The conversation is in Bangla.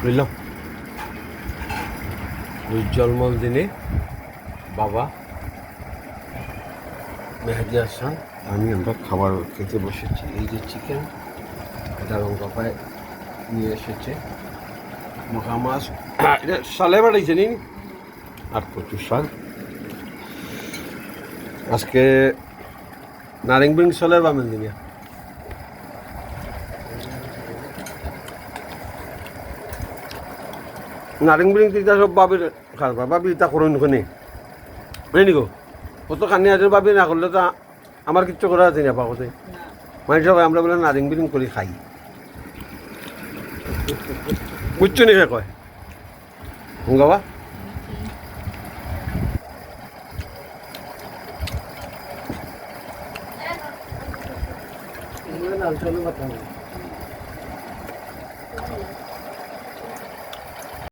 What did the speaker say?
বুঝলাম জন্মল দিনে বাবা মেহেদি হাসান আমরা খাবার খেতে বসেছি। এই যে চিকেন, এটা রঙ্গাপায় নিয়ে এসেছে, মাখা মাছ, এটা সালে বাড়াইছে নি, আর কচু শাক। আজকে নারিংবিং সালে বামেন দিনিয়া নারিংবিং তিতা সব বাবির খাবা, বাবি তা করুন ওখানে বুঝলি গো। কত কানি আছে বাবি না করলে তো আমার কিচ্ছু করা আছে না পাকতে। মানে সবাই আমরা বলে নারিং বিরিং করে খাই, বুঝছো নি কয় বাবা। চলো কথা